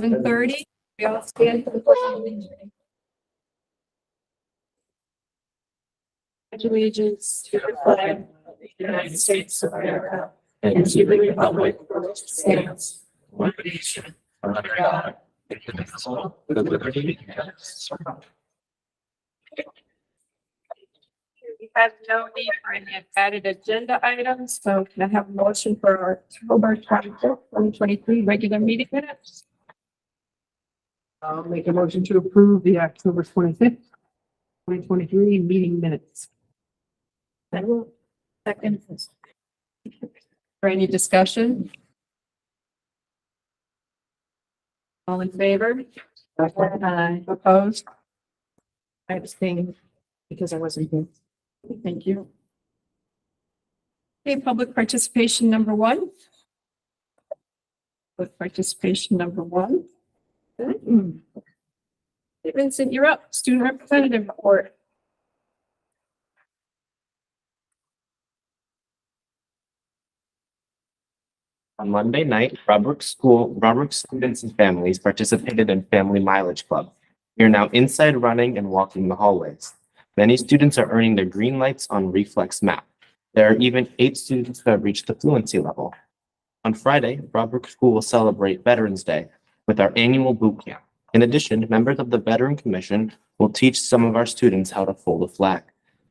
7:30. We all stand for the pledge of allegiance. Pledge allegiance to the flag of the United States of America and to the republic for which it stands, one nation, under God, indivisible, with liberty and justice for all. We have no need for any added agenda items, so can I have a motion for our October 25th, 2023 regular meeting minutes? I'll make a motion to approve the October 25th, 2023 meeting minutes. Second. For any discussion? All in favor? Aye. Opposed? I abstain because I wasn't here. Thank you. Okay, public participation number 1. Public participation number 1. Hey, Vincent, you're up. Student representative report. On Monday night, Robert students and families participated in Family Mileage Club. We are now inside running and walking the hallways. Many students are earning their green lights on Reflex Map. There are even 8 students who have reached the fluency level. On Friday, Robert School will celebrate Veterans Day with our annual boot camp. In addition, members of the Veteran Commission will teach some of our students how to fold a flag.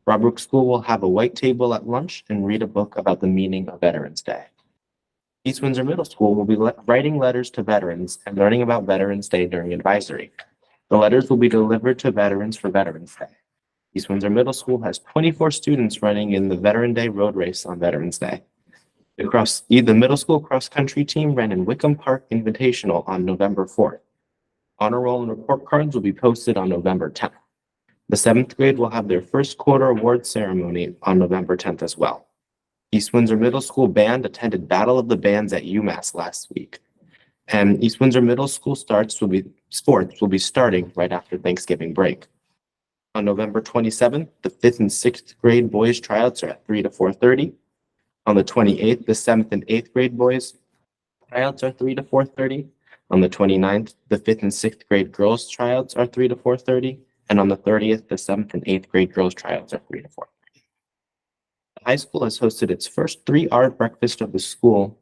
Robert School will have a white table at lunch and read a book about the meaning of Veterans Day. East Windsor Middle School will be writing letters to veterans and learning about Veterans Day during advisory. The letters will be delivered to veterans for Veterans Day. East Windsor Middle School has 24 students running in the Veteran Day road race on Veterans Day. The middle school cross-country team ran in Wickham Park Invitational on November 4th. Honor roll and report cards will be posted on November 10th. The 7th grade will have their first quarter award ceremony on November 10th as well. East Windsor Middle School band attended Battle of the Bands at UMass last week. And East Windsor Middle School sports will be starting right after Thanksgiving break. On November 27th, the 5th and 6th grade boys tryouts are at 3 to 4:30. On the 28th, the 7th and 8th grade boys tryouts are 3 to 4:30. On the 29th, the 5th and 6th grade girls tryouts are 3 to 4:30. And on the 30th, the 7th and 8th grade girls tryouts are 3 to 4:30. The high school has hosted its first 3-hour breakfast of the school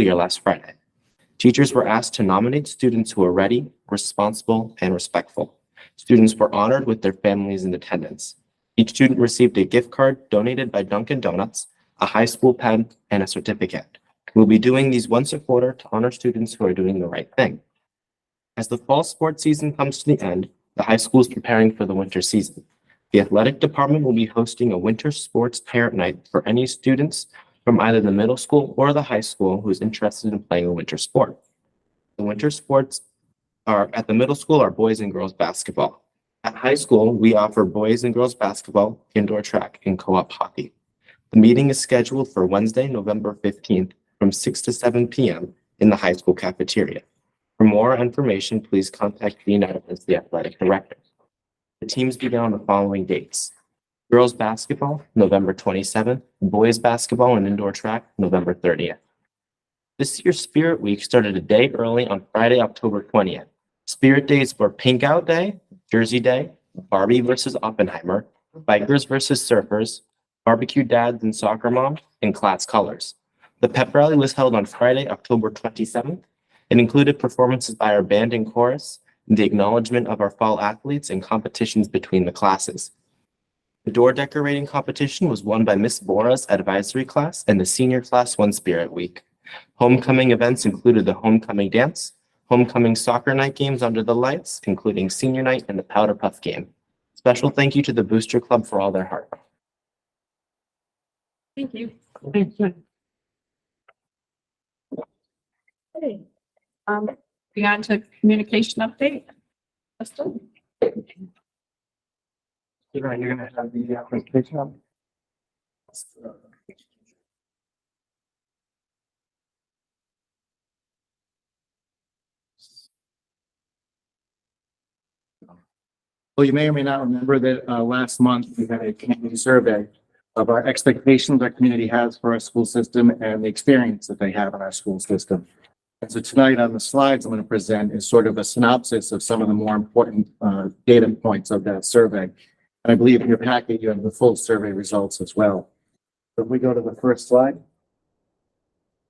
year last Friday. Teachers were asked to nominate students who are ready, responsible, and respectful. Students were honored with their families in attendance. Each student received a gift card donated by Dunkin' Donuts, a high school pen, and a certificate. We'll be doing these once a quarter to honor students who are doing the right thing. As the fall sports season comes to the end, the high school is preparing for the winter season. The athletic department will be hosting a winter sports parent night for any students from either the middle school or the high school who is interested in playing a winter sport. The winter sports at the middle school are boys and girls basketball. At high school, we offer boys and girls basketball, indoor track, and co-op hockey. The meeting is scheduled for Wednesday, November 15th from 6 to 7 p.m. in the high school cafeteria. For more information, please contact Gina as the athletic director. The teams begin on the following dates. Girls basketball, November 27th, boys basketball and indoor track, November 30th. This year's Spirit Week started a day early on Friday, October 20th. Spirit Days were Pink Out Day, Jersey Day, Barbie versus Oppenheimer, Bikers versus Surfers, Barbecue Dads and Soccer Moms, and Class Colors. The pep rally was held on Friday, October 27th. It included performances by our band and chorus, the acknowledgement of our fall athletes, and competitions between the classes. The door decorating competition was won by Miss Bora's advisory class, and the senior class won Spirit Week. Homecoming events included the homecoming dance, homecoming soccer night games under the lights, including senior night and the powder puff game. Special thank you to the Booster Club for all their hard work. Thank you. Thank you. Okay. Beyond to communication update. Justin? You're going to have the presentation on. Well, you may or may not remember that last month we had a community survey of our expectations our community has for our school system and the experience that they have in our school system. And so tonight on the slides I'm going to present is sort of a synopsis of some of the more important data points of that survey. And I believe in your packet, you have the full survey results as well. So if we go to the first slide.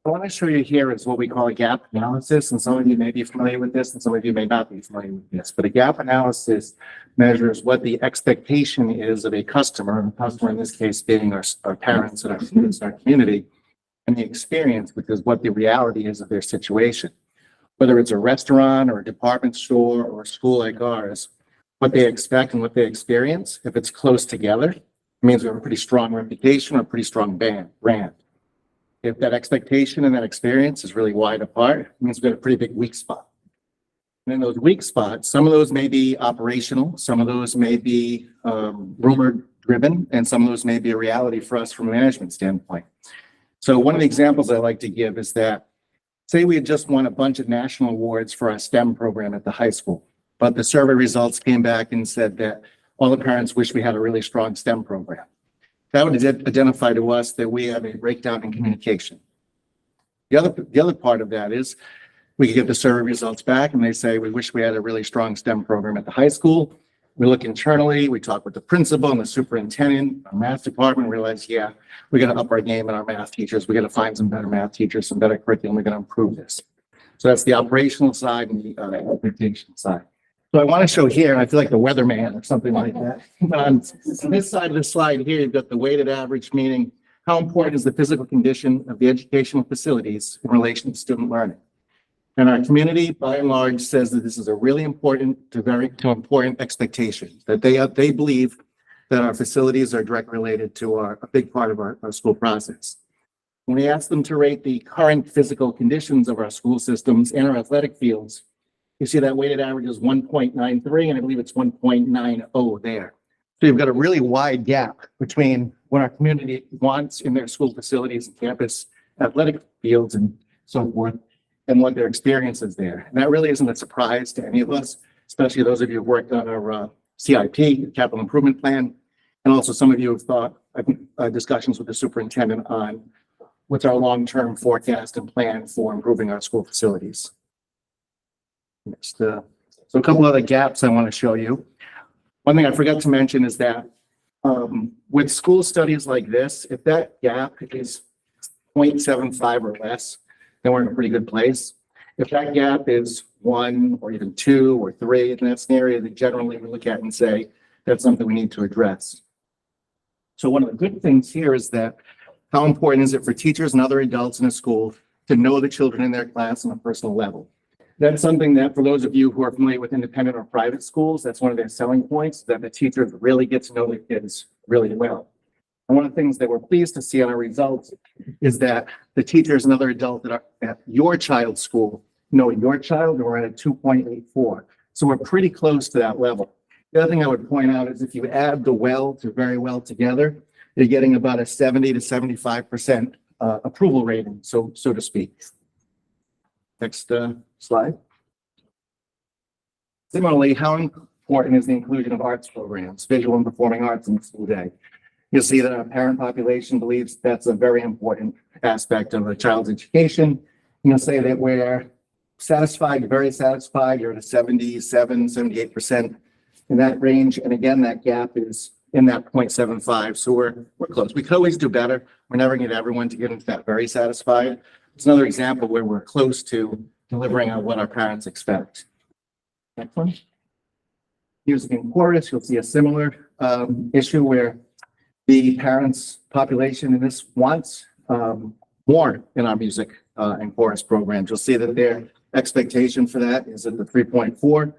I want to show you here is what we call a gap analysis, and some of you may be familiar with this, and some of you may not be familiar with this. But a gap analysis measures what the expectation is of a customer, and the customer in this case being our parents and our students in our community, and the experience, which is what the reality is of their situation. Whether it's a restaurant or a department store or a school like ours, what they expect and what they experience, if it's close together, it means we have a pretty strong reputation or a pretty strong brand. If that expectation and that experience is really wide apart, it means we've got a pretty big weak spot. And in those weak spots, some of those may be operational, some of those may be rumor driven, and some of those may be a reality for us from a management standpoint. So one of the examples I like to give is that, say we had just won a bunch of national awards for our STEM program at the high school, but the survey results came back and said that all the parents wish we had a really strong STEM program. That would identify to us that we have a breakdown in communication. The other part of that is we can get the survey results back and they say, we wish we had a really strong STEM program at the high school. We look internally, we talk with the principal and the superintendent, our math department, realize, yeah, we got to up our game in our math teachers. We got to find some better math teachers, some better curriculum. We're going to improve this. So that's the operational side and the expectation side. So I want to show here, and I feel like the weatherman or something like that. But on this side of the slide here, you've got the weighted average, meaning how important is the physical condition of the educational facilities in relation to student learning. And our community, by and large, says that this is a really important to very important expectation, that they believe that our facilities are directly related to a big part of our school process. When we ask them to rate the current physical conditions of our school systems and our athletic fields, you see that weighted average is 1.93, and I believe it's 1.90 there. So you've got a really wide gap between what our community wants in their school facilities and campus athletic fields and so forth, and what their experience is there. And that really isn't a surprise to any of us, especially those of you who've worked on our CIP, capital improvement plan, and also some of you have thought discussions with the superintendent on what's our long-term forecast and plan for improving our school facilities. Next, so a couple other gaps I want to show you. One thing I forgot to mention is that with school studies like this, if that gap is 0.75 or less, then we're in a pretty good place. If that gap is 1 or even 2 or 3, then that's an area that generally we look at and say that's something we need to address. So one of the good things here is that how important is it for teachers and other adults in a school to know the children in their class on a personal level? That's something that for those of you who are familiar with independent or private schools, that's one of their selling points, that the teachers really get to know the kids really well. And one of the things that we're pleased to see on our results is that the teachers and other adults that are at your child's school know your child, and we're at a 2.84. So we're pretty close to that level. The other thing I would point out is if you add the well to very well together, you're getting about a 70 to 75% approval rating, so to speak. Next slide. Similarly, how important is the inclusion of arts programs, visual and performing arts in the school day? You'll see that our parent population believes that's a very important aspect of a child's education. You'll say that we're satisfied, very satisfied. You're at a 77, 78% in that range. And again, that gap is in that 0.75. So we're close. We could always do better. We're never going to get everyone to get into that very satisfied. It's another example where we're close to delivering on what our parents expect. Next one. Music and chorus, you'll see a similar issue where the parents' population in this wants more in our music and chorus programs. You'll see that their expectation for that is at the 3.4,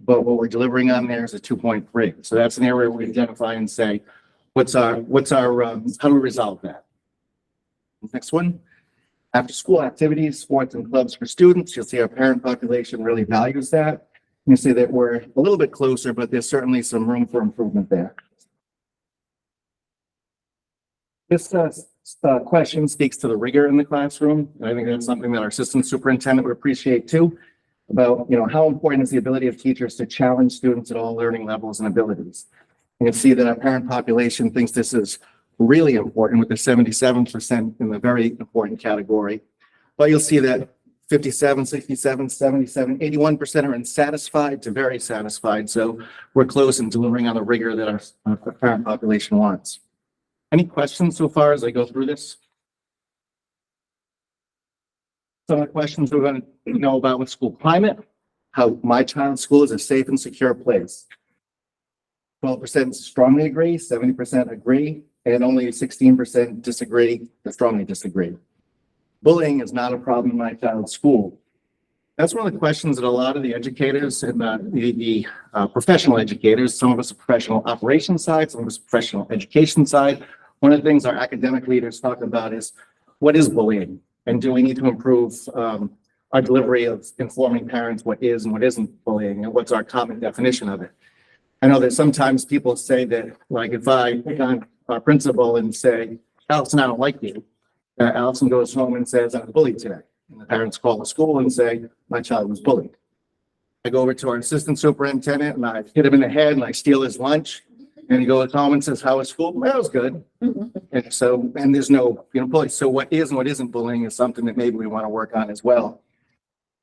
but what we're delivering on there is a 2.3. So that's an area we identify and say, how do we resolve that? Next one. After school activities, sports and clubs for students, you'll see our parent population really values that. You see that we're a little bit closer, but there's certainly some room for improvement there. This question speaks to the rigor in the classroom. And I think that's something that our assistant superintendent would appreciate too, about how important is the ability of teachers to challenge students at all learning levels and abilities. You can see that our parent population thinks this is really important with the 77% in the very important category. But you'll see that 57, 67, 77, 81% are unsatisfied to very satisfied. So we're close in delivering on the rigor that our parent population wants. Any questions so far as I go through this? Some of the questions we're going to know about with school climate, how my child's school is a safe and secure place. 12% strongly agree, 70% agree, and only 16% disagree or strongly disagree. Bullying is not a problem in my child's school. That's one of the questions that a lot of the educators and the professional educators, some of us are professional operations side, some of us professional education side. One of the things our academic leaders talk about is what is bullying, and do we need to improve our delivery of informing parents what is and what isn't bullying, and what's our common definition of it. I know that sometimes people say that, like, if I pick on our principal and say, Allison, I don't like you, Allison goes home and says, I'm bullied today. And the parents call the school and say, my child was bullied. I go over to our assistant superintendent and I hit him in the head and I steal his lunch. And he goes home and says, how was school? Well, it was good. And so, and there's no, bullying. So what is and what isn't bullying is something that maybe we want to work on as well.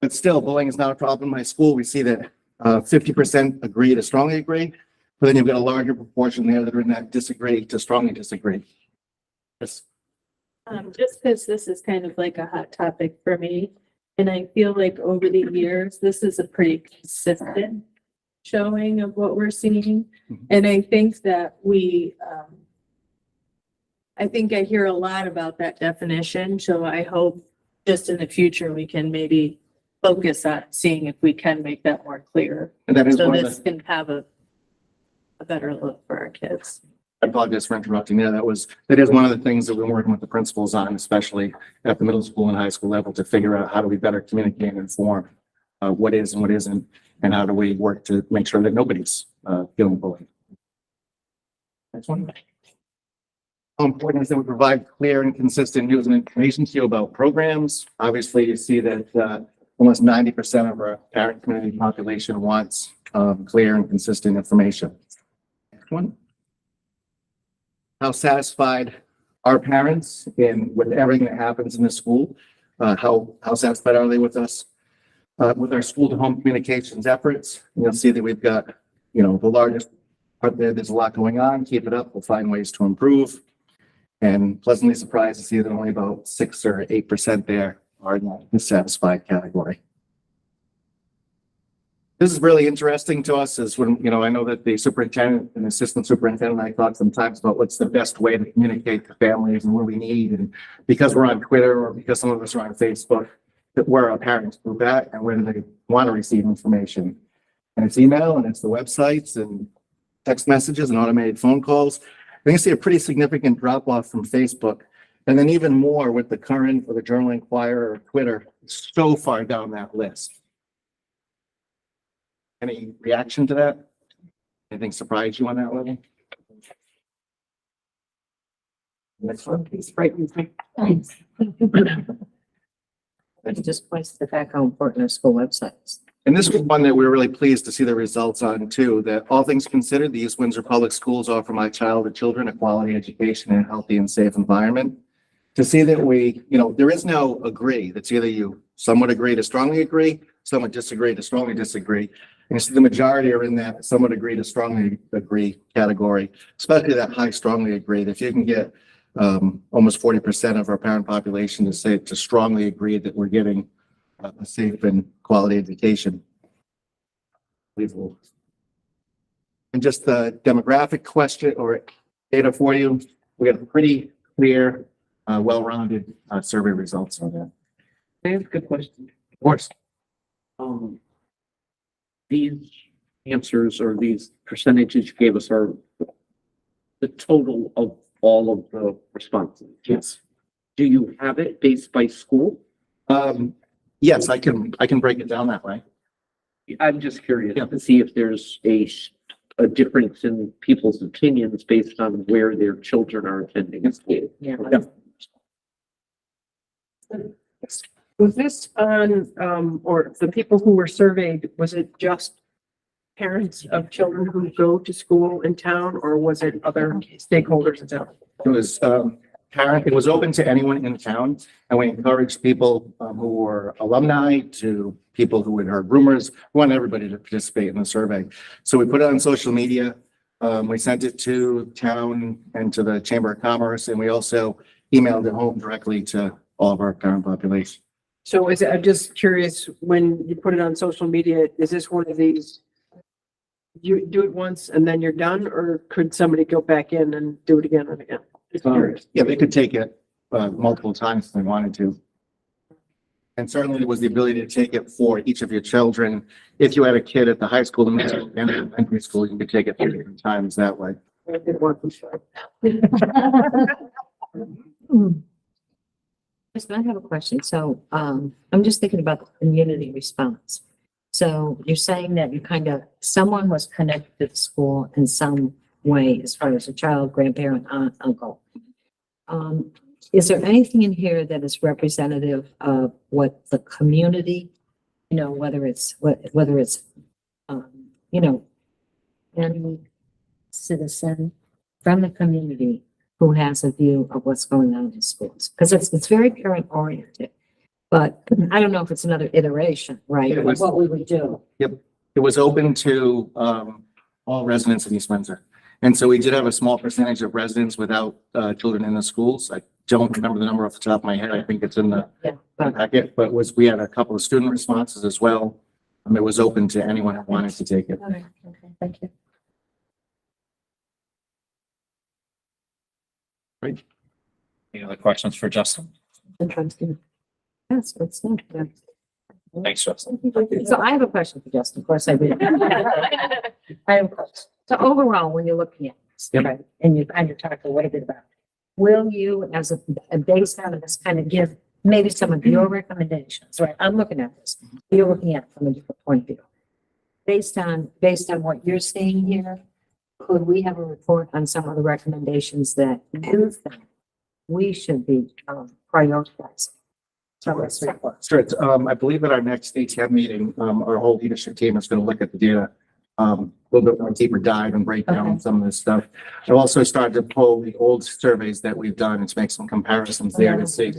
But still, bullying is not a problem in my school. We see that 50% agree to strongly agree, but then you've got a larger proportion there that are in that disagree to strongly disagree. Yes. Just because this is kind of like a hot topic for me, and I feel like over the years, this is a pretty consistent showing of what we're seeing. And I think that I think I hear a lot about that definition. So I hope just in the future, we can maybe focus on seeing if we can make that more clear. And that is So one of this can have a better look for our kids. I apologize for interrupting there. That is one of the things that we're working with the principals on, especially at the middle school and high school level, to figure out how do we better communicate and inform what is and what isn't, and how do we work to make sure that nobody's feeling bullied. Next one. How important is that we provide clear and consistent news and information to you about programs? Obviously, you see that almost 90% of our parent community population wants clear and consistent information. Next one. How satisfied are parents with everything that happens in the school? How satisfied are they with us? With our school to home communications efforts? You'll see that we've got, the largest part there. There's a lot going on. Keep it up. We'll find ways to improve. And pleasantly surprised to see that only about 6 or 8% there are in the dissatisfied category. This is really interesting to us is when, I know that the superintendent and assistant superintendent and I talk sometimes about what's the best way to communicate to families and what we need. And because we're on Twitter or because some of us are on Facebook, that where our parents move at and where they want to receive information. And it's email and it's the websites and text messages and automated phone calls. I think you see a pretty significant drop off from Facebook. And then even more with the Current or the Journal Inquirer or Twitter, so far down that list. Any reaction to that? Anything surprise you on that level? Next one, please. Frightens me. It just points to the fact how important our school websites. And this was one that we were really pleased to see the results on too, that all things considered, the East Windsor Public Schools offer my child and children a quality education in a healthy and safe environment. To see that there is no agree. That's either you somewhat agree to strongly agree, somewhat disagree to strongly disagree. And you see the majority are in that somewhat agree to strongly agree category, especially that high strongly agree. That if you can get almost 40% of our parent population to say to strongly agree that we're getting a safe and quality education. Unbelievable. And just the demographic question or data for you, we have pretty clear, well-rounded survey results on that. I have a good question. Of course. These answers or these percentages you gave us are the total of all of the responses. Yes. Do you have it based by school? Yes, I can break it down that way. I'm just curious Yeah. to see if there's a difference in people's opinions based on where their children are attending school. Yeah. Was this on, or the people who were surveyed, was it just parents of children who go to school in town, or was it other stakeholders in town? It was parent, it was open to anyone in town, and we encouraged people who were alumni to people who had heard rumors. We wanted everybody to participate in the survey. So we put it on social media. We sent it to town and to the Chamber of Commerce, and we also emailed it home directly to all of our parent population. So is it, I'm just curious, when you put it on social media, is this one of these? You do it once and then you're done, or could somebody go back in and do it again and again? Just curious. Yeah, they could take it multiple times if they wanted to. And certainly there was the ability to take it for each of your children. If you had a kid at the high school, the middle school, and the elementary school, you could take it 3 different times that way. I did one for sure. Yes, I have a question. So, I'm just thinking about the community response. So you're saying that you kind of, someone was connected to the school in some way as far as a child, grandparent, aunt, uncle. Is there anything in here that is representative of what the community, you know, whether it's, you know, any citizen from the community who has a view of what's going on in schools? Because it's very parent oriented. But I don't know if it's another iteration, right? It Of was- what we would do. It was open to all residents in East Windsor. And so we did have a small percentage of residents without children in the schools. I don't remember the number off the top of my head. I think it's in the Yeah. But packet, but we had a couple of student responses as well. It was open to anyone who wanted to take it. okay, thank you. Any other questions for Justin? Interesting. Yes, it's not. Yeah. Thanks, Justin. So I have a question for Justin. Of course I do. I have a question. So overall, when you're looking at this, Yep. right, and you kind of talked a little bit about, it, will you, as a based on this, kind of give maybe some of your recommendations, right? I'm looking at this. You're looking at it from a different point of view. Based on what you're seeing here, could we have a report on some of the recommendations that you think we should be prioritizing? So let's report. Sure. I believe at our next ATM meeting, our whole leadership team is going to look at the data, a little bit more deeper dive and break down Okay. some of this stuff. I've also started to pull the old surveys that we've done and to make some comparisons there to see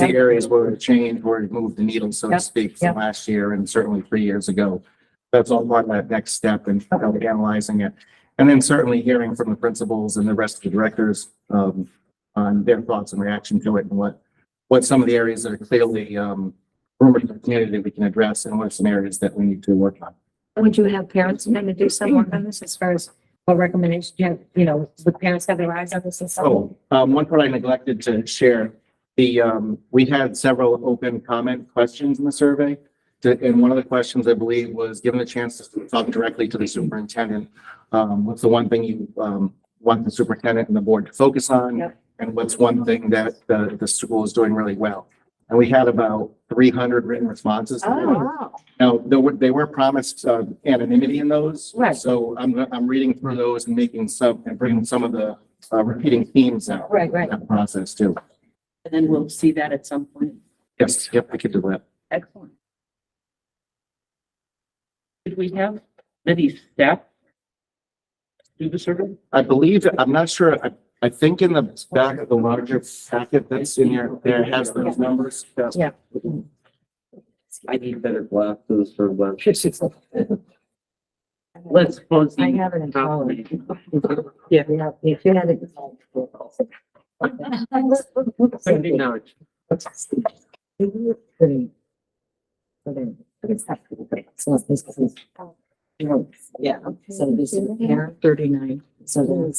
areas where it changed, where it moved the needle, so to Yep. speak, Yep. from last year and certainly 3 years ago. That's all part of that next step and analyzing it. And then certainly hearing from the principals and the rest of the directors, on their thoughts and reaction to it and what some of the areas that are clearly, rumored in the community that we can address and what are some areas that we need to work on. Would you have parents kind of do some work on this as far as what recommendations you have, you know, would parents have their eyes on this and so? One part I neglected to share, we had several open comment questions in the survey. And one of the questions I believe was, given the chance to talk directly to the superintendent, what's the one thing you, want the superintendent and the board to focus on? Yep. And what's one thing that the school is doing really well? And we had about 300 written responses. Wow. Now, they were promised anonymity in those. Right. So I'm reading through those and bringing some of the repeating themes out. Right, in that process too. And then we'll see that at some point. Yes, yep, I could do that. Excellent. Did we have many staff do the survey? I believe, I'm not sure, I think in the back of the larger packet that's in here, there has those numbers. Yeah. I need better glasses for when. I Let's suppose. have it in college. Yeah. Yeah, if you had it. 79. Yeah, so this is parent 39, so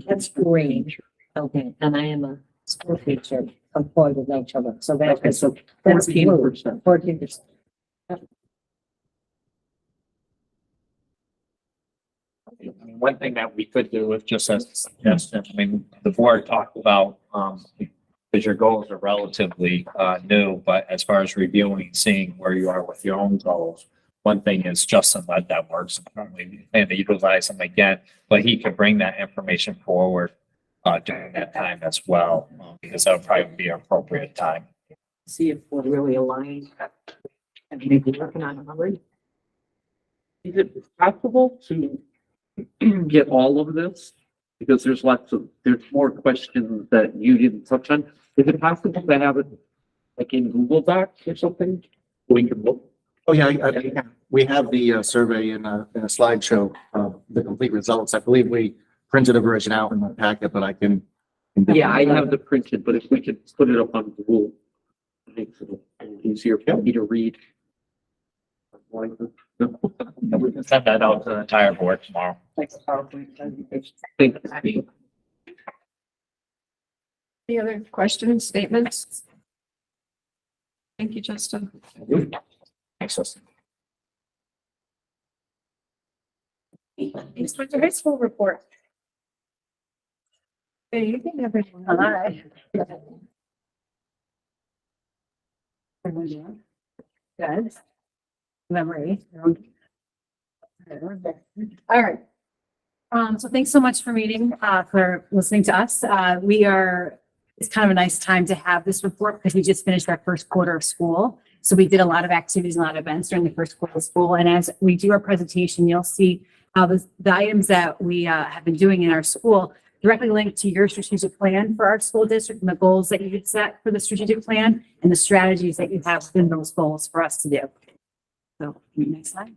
that's great. Okay, and I am a school teacher employed with no children, so Okay, that's so that's 14%. 14%. I mean, one thing that we could do is just as a suggestion, I mean, the board talked about, because your goals are relatively, new, but as far as reviewing, seeing where you are with your own goals. One thing is Justin led that work, so currently, and utilize him again, but he could bring that information forward, during that time as well, because that would probably be an appropriate time. See if we're really aligned. And maybe working on it already. Is it possible to get all of this Because there's more questions that you didn't touch on. Is it possible to have it like in Google Docs or something? We can look. Oh, yeah, we have the survey in a slideshow, the complete results. I believe we printed a version out in the packet, but I can. Yeah, I have the printed, but if we could put it up on Google, it makes it easier for me to read. We can send that out to the entire board tomorrow. Thank you. Any other questions, statements? Thank you, Justin. Thanks, Justin. East Windsor High School report. Good evening, everyone. Hi. Good. Memory. All right. So thanks so much for meeting, for listening to us. It's kind of a nice time to have this report because we just finished our first quarter of school. So we did a lot of activities, a lot of events during the first quarter of school. And as we do our presentation, you'll see how the items that we have been doing in our school directly linked to your strategic plan for our school district and the goals that you had set for the strategic plan and the strategies that you have within those goals for us to do. So next slide.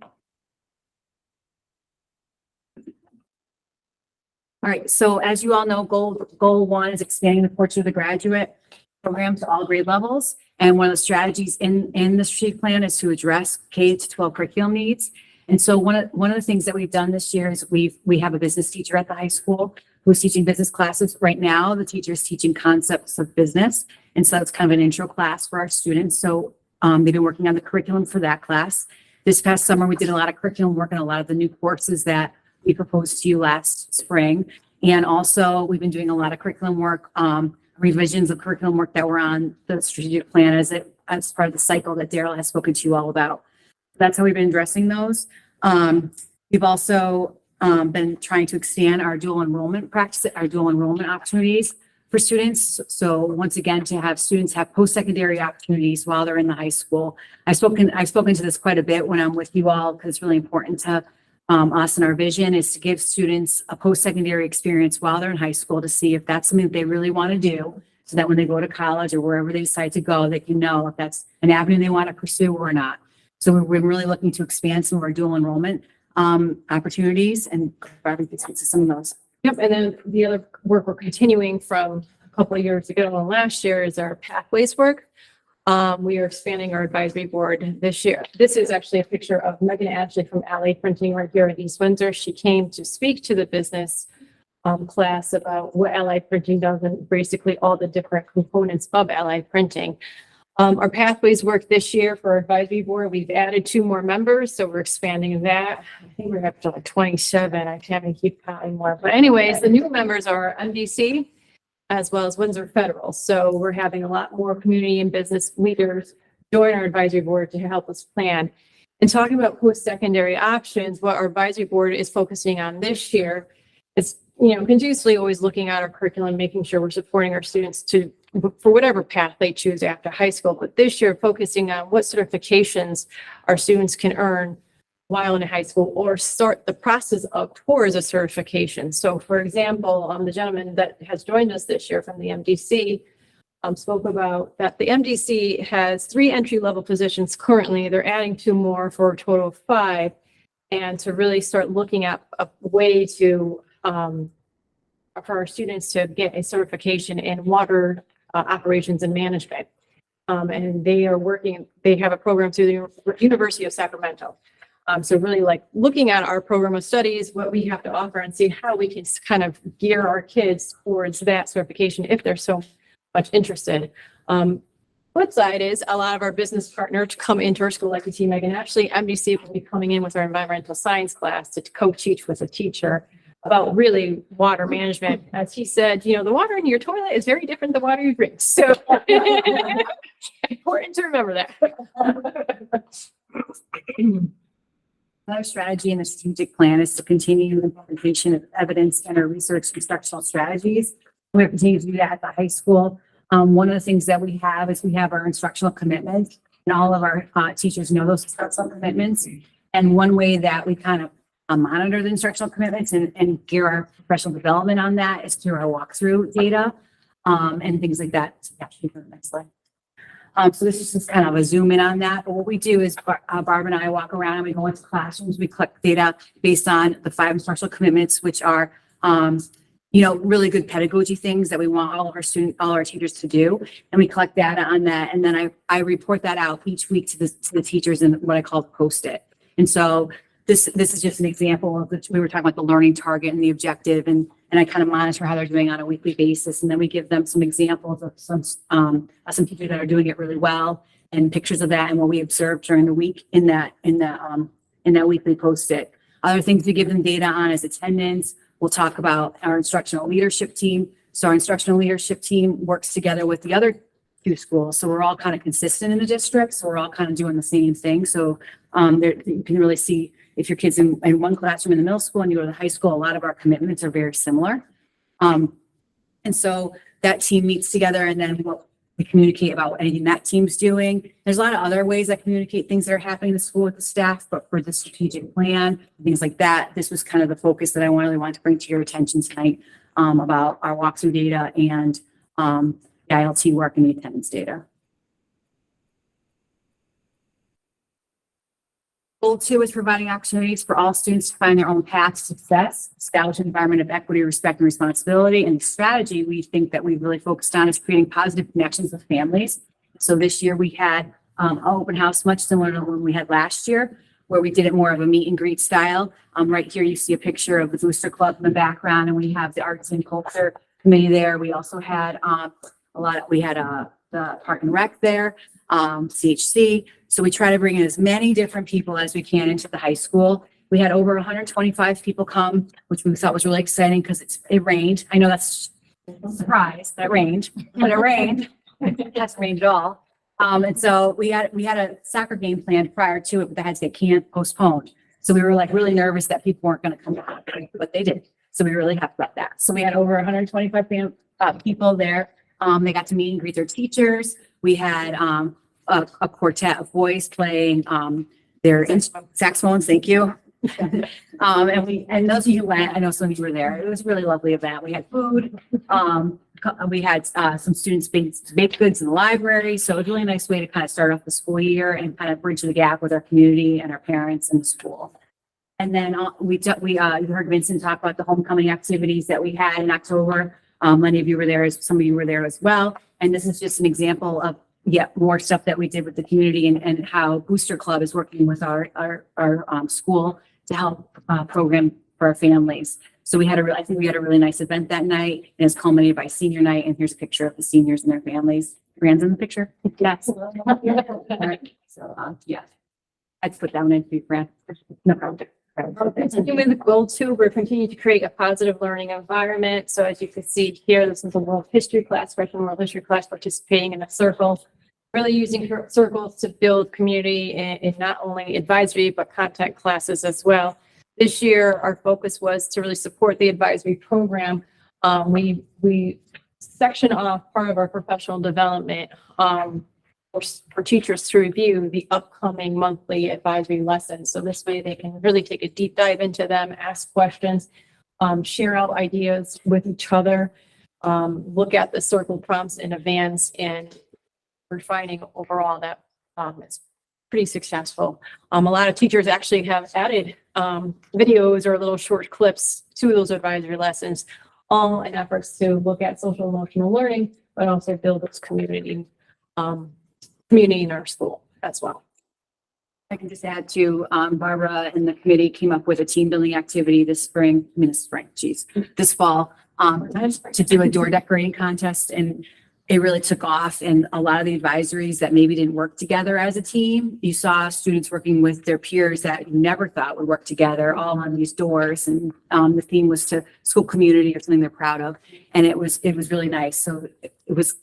All right, so as you all know, goal one is expanding the Portrait of the Graduate program to all grade levels. And one of the strategies in the strategic plan is to address K-12 curriculum needs. And so one of the things that we've done this year is we have a business teacher at the high school who's teaching business classes. Right now, the teacher is teaching concepts of business. And so it's kind of an intro class for our students. So they've been working on the curriculum for that class. This past summer, we did a lot of curriculum work on a lot of the new courses that we proposed to you last spring. And also we've been doing a lot of curriculum work, revisions of curriculum work that were on the strategic plan as part of the cycle that Daryl has spoken to you all about. That's how we've been addressing those. We've also been trying to expand our dual enrollment practice, our dual enrollment opportunities for students. So once again, to have students have post-secondary opportunities while they're in the high school. I've spoken to this quite a bit when I'm with you all because it's really important to us, and our vision is to give students a post-secondary experience while they're in high school to see if that's something that they really want to do, so that when they go to college or wherever they decide to go, they can know if that's an avenue they want to pursue or not. So we're really looking to expand some of our dual enrollment opportunities, and Barbie can speak to some of those. Yep, and then the other work we're continuing from a couple of years ago and last year is our pathways work. We are expanding our advisory board this year. This is actually a picture of Megan Ashley from Ally Printing right here in East Windsor. She came to speak to the business class about what Ally Printing does and basically all the different components of Ally Printing. Our pathways work this year for our advisory board. We've added 2 more members, so we're expanding that. I think we're up to like 27. I can't keep counting more. But anyways, the new members are MDC as well as Windsor Federal. So we're having a lot more community and business leaders join our advisory board to help us plan. And talking about post-secondary options, what our advisory board is focusing on this year is, continuously always looking at our curriculum, making sure we're supporting our students for whatever path they choose after high school. But this year, focusing on what certifications our students can earn while in high school or start the process of towards a certification. So for example, the gentleman that has joined us this year from the MDC spoke about that the MDC has 3 entry-level positions currently. They're adding 2 more for a total of 5. And to really start looking at a way to for our students to get a certification in water operations and management. And they have a program through the University of Sacramento. So really like looking at our program of studies, what we have to offer and see how we can kind of gear our kids towards that certification if they're so much interested. Flip side is a lot of our business partners come into our school, like we see Megan Ashley. MDC will be coming in with our environmental science class to co-teach with a teacher about really water management. As he said, the water in your toilet is very different than the water you drink. So important to remember that. Another strategy in the strategic plan is to continue the implementation of evidence and our research instructional strategies. We're going to continue to do that at the high school. One of the things that we have is we have our instructional commitments, and all of our teachers know those instructional commitments. And one way that we kind of monitor the instructional commitments and gear our professional development on that is through our walkthrough data, and things like that. Yeah, you can go to the next slide. So this is just kind of a zoom in on that. But what we do is Barb and I walk around and we go into classrooms, we collect data based on the 5 instructional commitments, which are, really good pedagogy things that we want all our teachers to do. And we collect data on that. And then I report that out each week to the teachers in what I call post-it. And so this is just an example of we were talking about the learning target and the objective, and I kind of monitor how they're doing on a weekly basis. And then we give them some examples of some teachers that are doing it really well and pictures of that and what we observed during the week in that weekly post-it. Other things we give them data on is attendance. We'll talk about our instructional leadership team. So our instructional leadership team works together with the other 2 schools. So we're all kind of consistent in the district. So we're all kind of doing the same thing. So you can really see if your kid's in one classroom in the middle school and you go to the high school, a lot of our commitments are very similar. And so that team meets together, and then we communicate about anything that team's doing. There's a lot of other ways I communicate things that are happening in the school with the staff, but for the strategic plan, things like that, this was kind of the focus that I really wanted to bring to your attention tonight, about our walkthrough data and the ILT work and the attendance data. Goal 2 is providing opportunities for all students to find their own path to success, establish an environment of equity, respect, and responsibility. And the strategy we think that we've really focused on is creating positive connections with families. So this year we had an open house, much similar to when we had last year, where we did it more of a meet and greet style. Right here, you see a picture of the Booster Club in the background, and we have the Arts and Culture Committee there. We also had the Park and Rec there, CHC. So we try to bring in as many different people as we can into the high school. We had over 125 people come, which we thought was really exciting because it rained. I know that's a surprise that it rained, but it rained. It hasn't rained at all. And so we had a soccer game planned prior to it, but that had to get postponed. So we were like really nervous that people weren't going to come out, but they did. So we were really happy about that. So we had over 125 people there. They got to meet and greet their teachers. We had a quartet of boys playing their saxophones. Thank you. And those of you who went, I know some of you were there. It was a really lovely event. We had food. We had some students baked goods in the library. So it was a really nice way to kind of start off the school year and kind of bridge the gap with our community and our parents and the school. And then you heard Vincent talk about the homecoming activities that we had in October. Many of you were there, some of you were there as well. And this is just an example of more stuff that we did with the community and how Booster Club is working with our school to help program for our families. So I think we had a really nice event that night, and it's culminated by senior night. And here's a picture of the seniors and their families. Rand's in the picture. Yes. So yeah, I'd put that one in for you, Fran. No problem. Continuing with goal 2, we're continuing to create a positive learning environment. So as you can see here, this is a world history class, freshman world history class, participating in a circle, really using circles to build community in not only advisory, but content classes as well. This year, our focus was to really support the advisory program. We section off part of our professional development for teachers to review the upcoming monthly advisory lessons. So this way they can really take a deep dive into them, ask questions, share out ideas with each other, look at the circle prompts in advance, and we're finding overall that it's pretty successful. A lot of teachers actually have added videos or little short clips to those advisory lessons, all in efforts to look at social emotional learning, but also build this community in our school as well. I can just add to Barbara and the committee came up with a team building activity this fall to do a door decorating contest, and it really took off. And a lot of the advisories that maybe didn't work together as a team, you saw students working with their peers that you never thought would work together, all on these doors. And the theme was to school community or something they're proud of, and it was really nice. So it was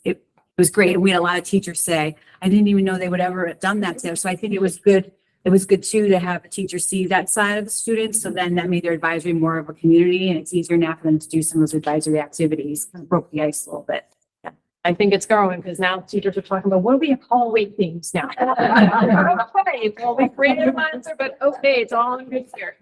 great. We had a lot of teachers say, I didn't even know they would ever have done that. So I think it was good. It was good too to have a teacher see that side of the students. So then that made their advisory more of a community, and it's easier now for them to do some of those advisory activities. Broke the ice a little bit. Yeah, I think it's growing because now teachers are talking about what do we call weight themes now? Okay, well, we created a monster, but okay, it's all in good here.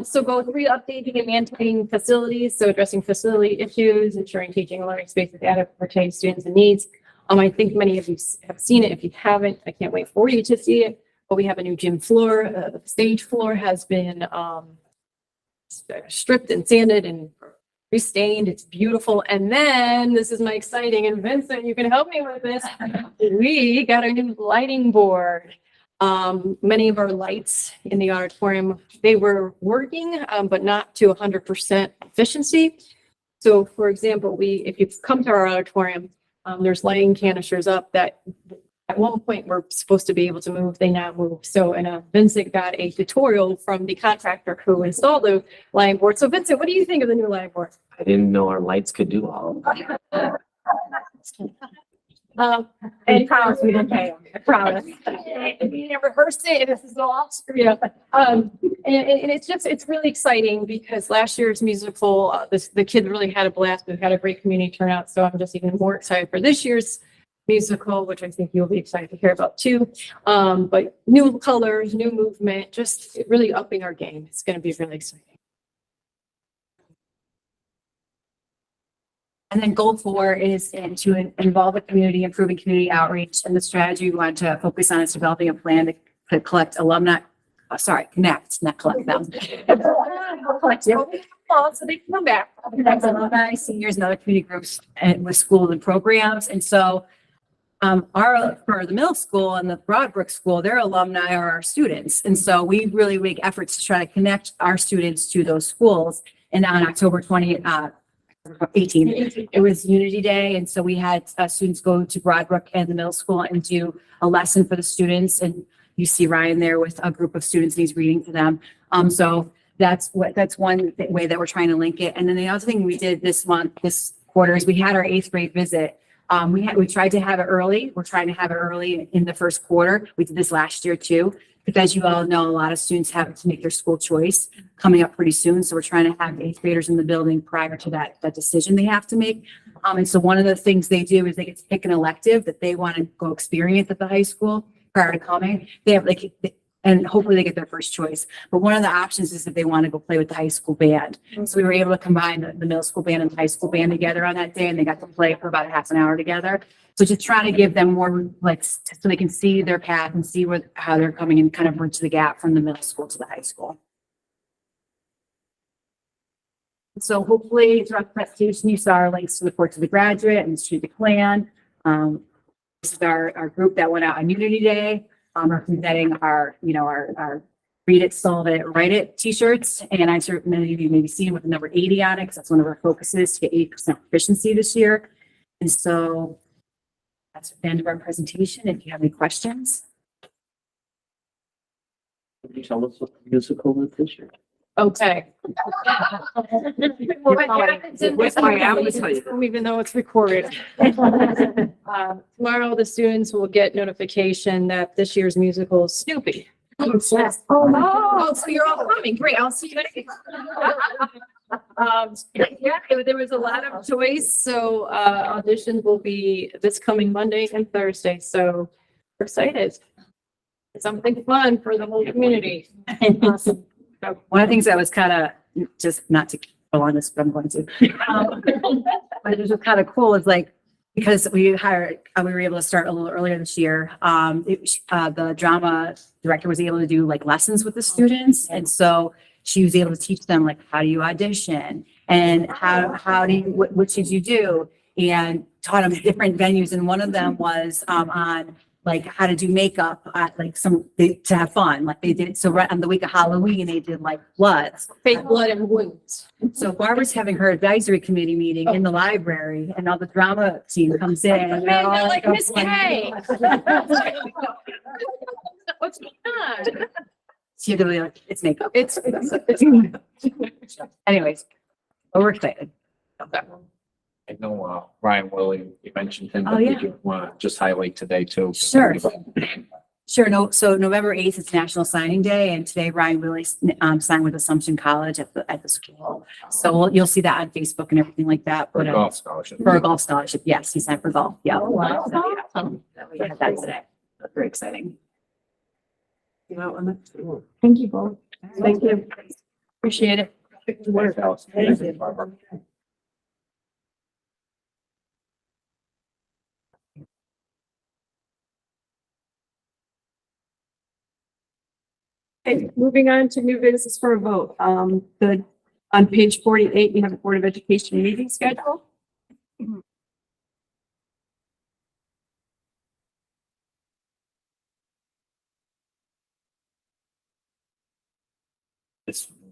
So goal 3, updating and maintaining facilities, so addressing facility issues, ensuring teaching and learning spaces adequate for today's students and needs. I think many of you have seen it. If you haven't, I can't wait for you to see it. But we have a new gym floor. The stage floor has been stripped and sanded and restained. It's beautiful. And then this is my exciting, and Vincent, you can help me with this. We got a new lighting board. Many of our lights in the auditorium, they were working, but not to 100% efficiency. So for example, if you come to our auditorium, there's lighting canisters up that at one point were supposed to be able to move, they now move. So, and Vincent got a tutorial from the contractor who installed the lighting board. So Vincent, what do you think of the new lighting board? I didn't know our lights could do all of that. And promise we didn't pay him. I promise. We never rehearsed it. This is all screwed up. And it's really exciting because last year's musical, the kids really had a blast. We've had a great community turnout. So I'm just even more excited for this year's musical, which I think you'll be excited to hear about too. But new colors, new movement, just really upping our game. It's going to be really exciting. And then goal 4 is to involve the community, improving community outreach. And the strategy we want to focus on is developing a plan to collect alumni, connect, not collect them. Collect you. So they can come back. Connect alumni, seniors, and other community groups and with schools and programs. And so for the middle school and the Broadbrook School, their alumni are our students. And so we really make efforts to try to connect our students to those schools. And on October 18th, it was Unity Day. And so we had students go to Broadbrook and the middle school and do a lesson for the students. And you see Ryan there with a group of students and he's reading to them. So that's one way that we're trying to link it. And then the other thing we did this quarter is we had our 8th grade visit. We tried to have it early. We're trying to have it early in the first quarter. We did this last year too. Because as you all know, a lot of students have to make their school choice coming up pretty soon. So we're trying to have 8th graders in the building prior to that decision they have to make. And so one of the things they do is they get to pick an elective that they want to go experience at the high school prior to coming. They have and hopefully they get their first choice. But one of the options is that they want to go play with the high school band. So we were able to combine the middle school band and the high school band together on that day, and they got to play for about half an hour together. So just trying to give them more so they can see their path and see how they're coming and kind of bridge the gap from the middle school to the high school. So hopefully throughout the presentation, you saw our links to the Portrait of the Graduate and the strategic plan. This is our group that went out on Unity Day, representing our Read It, Solve It, Write It t-shirts. And I'm sure many of you maybe seen with the number 80 on it, because that's one of our focuses to get 8% proficiency this year. And so that's the end of our presentation. If you have any questions. Can you tell us what the musical is this year? Okay. What happens in this room, even though it's recorded. Tomorrow, the students will get notification that this year's musical is Snoopy. Yes. Oh, no. So you're all coming. Great. I'll see you next week. There was a lot of choice. So auditions will be this coming Monday and Thursday. So we're excited. Something fun for the whole community. Awesome. One of the things that was kind of just not to go on this, but I'm going to. But it was kind of cool is because we were able to start a little earlier this year. The drama director was able to do lessons with the students. And so she was able to teach them how do you audition and what should you do, and taught them different venues. And one of them was on how to do makeup to have fun. They did. So right on the week of Halloween, they did bloods. Fake blood and wounds. So Barbara's having her advisory committee meeting in the library, and all the drama team comes in. And they're all like Miss K. What's going on? She's really it's makeup. It's Anyways, we're excited. I know, Ryan Willie, you mentioned him, Oh, but yeah. did you want to just highlight today too? Sure. Sure. No. So November 8th, it's National Signing Day, and today Ryan Willie signed with Assumption College at the school. So you'll see that on Facebook and everything like that. For But, golf scholarship. for a golf scholarship, yes, he signed for golf. Yeah. Oh, wow. So, yeah, we had that today. That's very exciting. Thank you both. Thank you. Appreciate it. Thanks, Allison. Thank Thanks, Barbara. Okay, moving on to new business for a vote. On page 48, you have a Board of Education meeting schedule.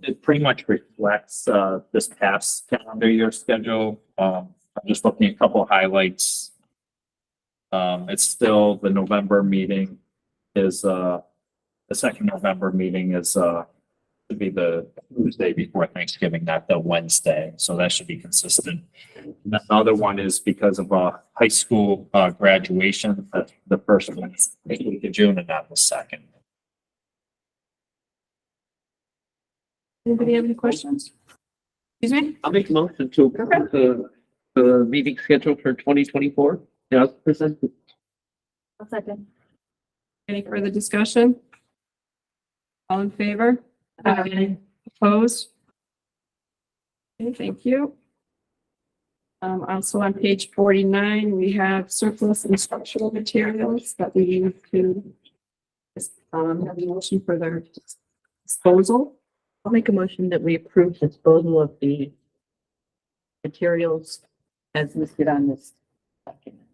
It pretty much reflects, this past calendar year schedule. I'm just looking at a couple of highlights. It's still the November meeting is, the second November meeting is, should be the Tuesday before Thanksgiving, not the Wednesday. So that should be consistent. And the other one is because of, high school, graduation, the first week of June and not the second. Anybody have any questions? Excuse me? I'll make a motion to approve the meeting schedule for 2024. Yeah, presented. I'll second. Any further discussion? All in favor? Opposed? Okay, thank you. Also on page 49, we have surplus instructional materials that we need to have a motion for their disposal. I'll make a motion that we approve disposal of the materials as listed on this document.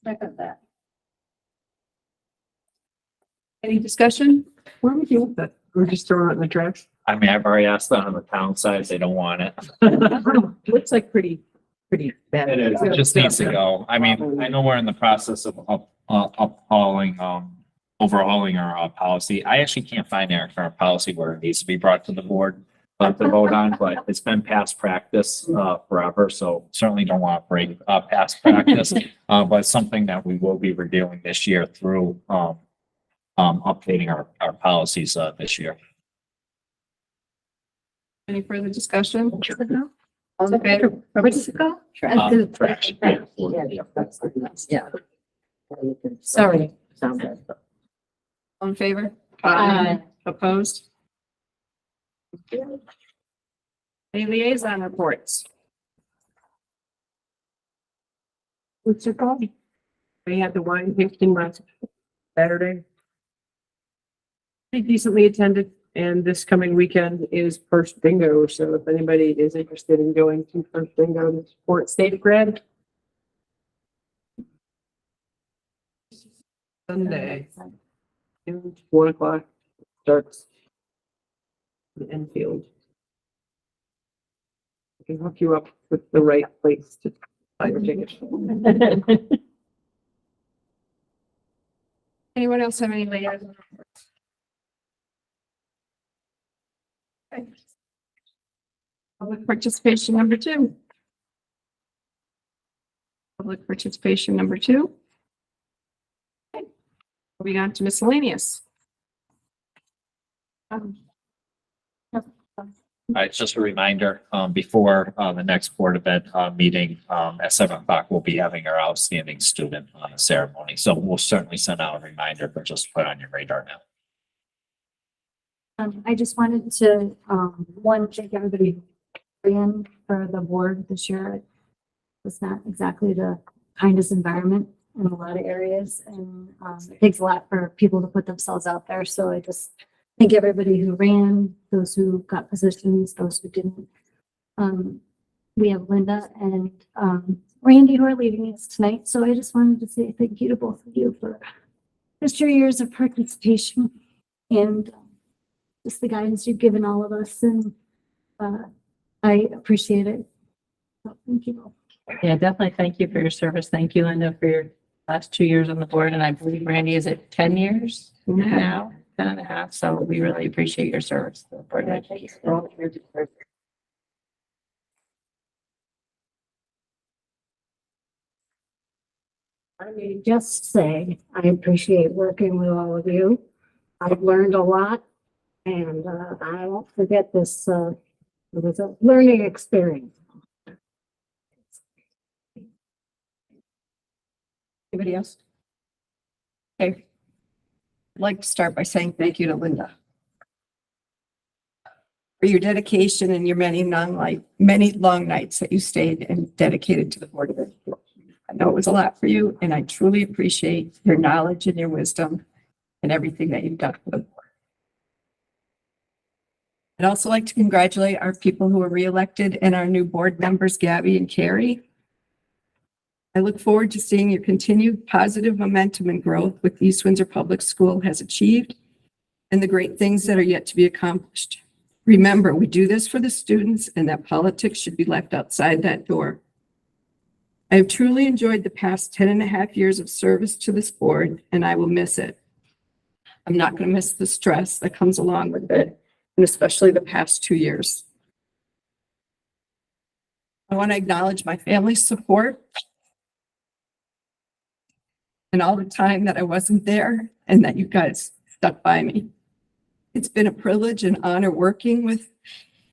Second that. Any discussion? What are we doing with that? We're just throwing it in the trash? I mean, I've already asked that on the town side. They don't want it. Looks like pretty bad. It is. It just needs to go. I mean, I know we're in the process of uphauling, overhauling our policy. I actually can't find our current policy where it needs to be brought to the board to vote on, but it's been past practice forever. So certainly don't want to break past practice. But it's something that we will be reviewing this year through updating our policies this year. Any further discussion? All in favor? Where does it go? Trash. Yeah. Sorry. Sound good. All in favor? Aye. Opposed? Any liaison reports? What's it called? We had the wine tasting last Saturday. Pretty decently attended, and this coming weekend is first bingo, so if anybody is interested in going to first bingo to support state grad. Sunday, 1:00 starts. The Enfield. I can hook you up with the right place to buy your ticket. Anyone else have any liaison reports? Okay. Public participation number 2. Public participation number 2. Okay. Moving on to miscellaneous. It's just a reminder, before, the next Board of Ed, meeting, at 7:00, we'll be having our outstanding student, ceremony. So we'll certainly send out a reminder, but just put on your radar now. I just wanted to, thank everybody who ran for the board this year. It's not exactly the kindest environment in a lot of areas, and it takes a lot for people to put themselves out there. So I just thank everybody who ran, those who got positions, those who didn't. We have Linda and Randy who are leaving us tonight. So I just wanted to say thank you to both of you for just your years of participation and just the guidance you've given all of us, and I appreciate it. So thank you both. Yeah, definitely. Thank you for your service. Thank you, Linda, for your last 2 years on the board. And I believe Randy is at 10 years now, 10 and a half. So we really appreciate your service to the board. I mean, just say, I appreciate working with all of you. I've learned a lot, and I won't forget this. It was a learning experience. Anybody else? Okay. I'd like to start by saying thank you to Linda for your dedication and your many long nights that you stayed and dedicated to the Board of Education. I know it was a lot for you, and I truly appreciate your knowledge and your wisdom and everything that you've done for the board. I'd also like to congratulate our people who were reelected and our new board members, Gabby and Carrie. I look forward to seeing your continued positive momentum and growth with East Windsor Public School has achieved and the great things that are yet to be accomplished. Remember, we do this for the students and that politics should be left outside that door. I have truly enjoyed the past 10 and a half years of service to this board, and I will miss it. I'm not going to miss the stress that comes along with it, and especially the past 2 years. I want to acknowledge my family's support and all the time that I wasn't there and that you guys stuck by me. It's been a privilege and honor working with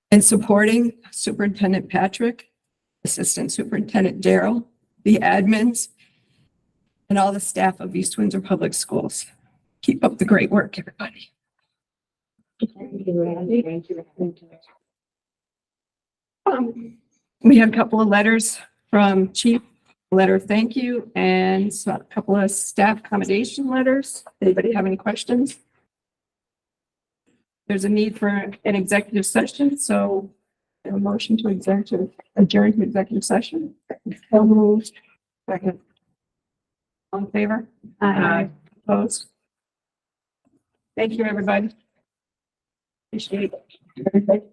and supporting Superintendent Patrick, Assistant Superintendent Daryl, the admins, and all the staff of East Windsor Public Schools. Keep up the great work, everybody. Thank you, Randy. Thank you. We had a couple of letters from Chief, a letter of thank you, and so a couple of staff accommodation letters. Anybody have any questions? There's a need for an executive session, so a motion to adjourn to executive session. So moved. Second. All in favor? Aye. Opposed? Thank you, everybody. Appreciate it.